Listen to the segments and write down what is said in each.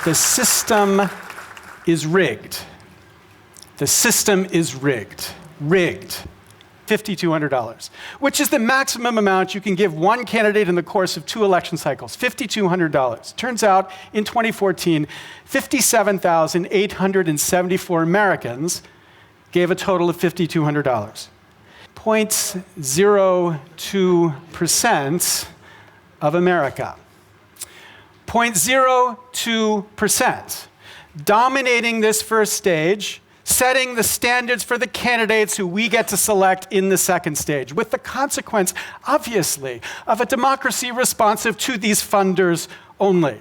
The system is rigged. The system is rigged. Rigged. $5,200, which is the maximum amount you can give one candidate in the course of 2 election cycles, $5,200. Turns out, in 2014, 57,874 Americans gave a total of $5,200. 0.02% of America. 0.02%. Dominating this first stage, setting the standards for the candidates who we get to select in the second stage, with the consequence, obviously, of a democracy responsive to these funders only.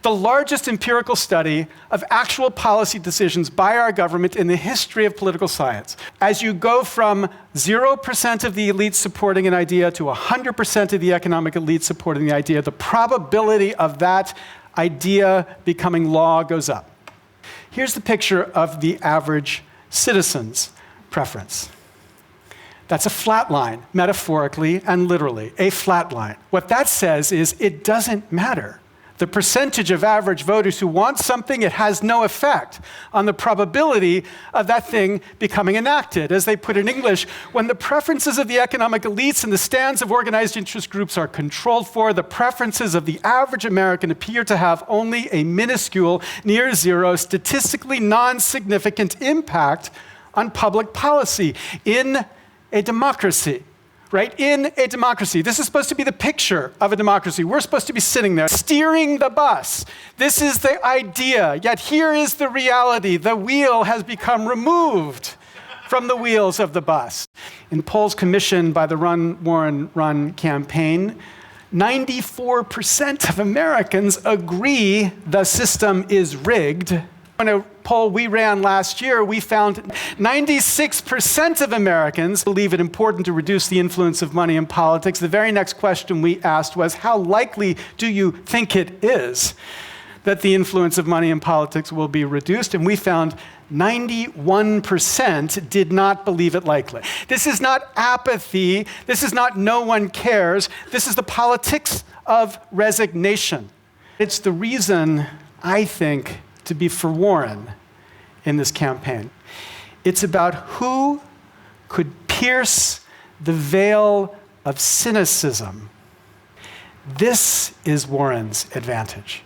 The largest empirical study of actual policy decisions by our government in the history of political science. As you go from 0% of the elite supporting an idea to 100% of the economic elite supporting the idea, the probability of that idea becoming law goes up. Here's the picture of the average citizen's preference. That's a flat line, metaphorically and literally, a flat line. What that says is it doesn't matter. The percentage of average voters who want something, it has no effect on the probability of that thing becoming enacted. As they put in English, when the preferences of the economic elites and the stands of organized interest groups are controlled for, the preferences of the average American appear to have only a minuscule, near zero, statistically non-significant impact on public policy in a democracy. Right? In a democracy. This is supposed to be the picture of a democracy. We're supposed to be sitting there, steering the bus. This is the idea, yet here is the reality. The wheel has become removed from the wheels of the bus. In polls commissioned by the Run, Warren, Run campaign, 94% of Americans agree the system is rigged. In a poll we ran last year, we found 96% of Americans believe it important to reduce the influence of money in politics. The very next question we asked was, how likely do you think it is that the influence of money in politics will be reduced? And we found 91% did not believe it likely. This is not apathy. This is not no one cares. This is the politics of resignation. It's the reason, I think, to be for Warren in this campaign. It's about who could pierce the veil of cynicism. This is Warren's advantage.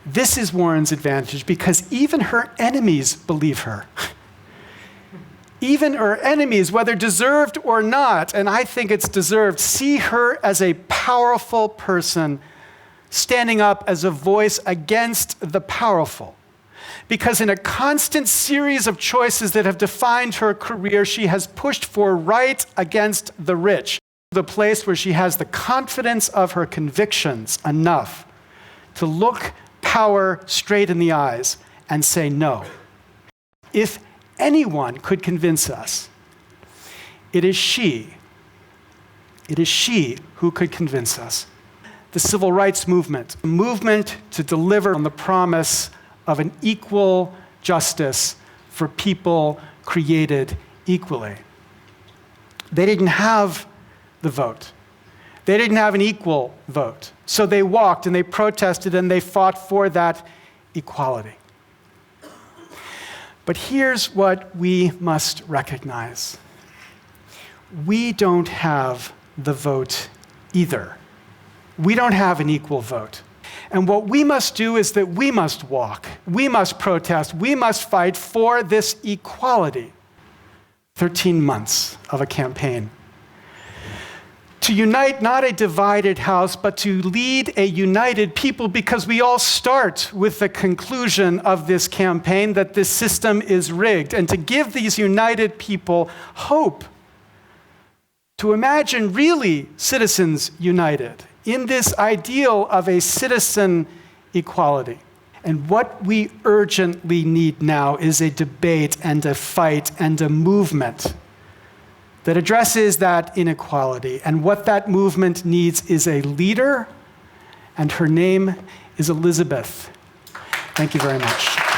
This is Warren's advantage because even her enemies believe her. Even her enemies, whether deserved or not, and I think it's deserved, see her as a powerful person standing up as a voice against the powerful. Because in a constant series of choices that have defined her career, she has pushed for right against the rich, the place where she has the confidence of her convictions enough to look power straight in the eyes and say no. If anyone could convince us, it is she. It is she who could convince us. The civil rights movement, a movement to deliver on the promise of an equal justice for people created equally. They didn't have the vote. They didn't have an equal vote. So they walked and they protested and they fought for that equality. But here's what we must recognize. We don't have the vote either. We don't have an equal vote. And what we must do is that we must walk, we must protest, we must fight for this equality. 13 months of a campaign. To unite not a divided house, but to lead a united people, because we all start with the conclusion of this campaign that this system is rigged, and to give these united people hope. To imagine really citizens united in this ideal of a citizen equality. And what we urgently need now is a debate and a fight and a movement that addresses that inequality. And what that movement needs is a leader, and her name is Elizabeth. Thank you very much.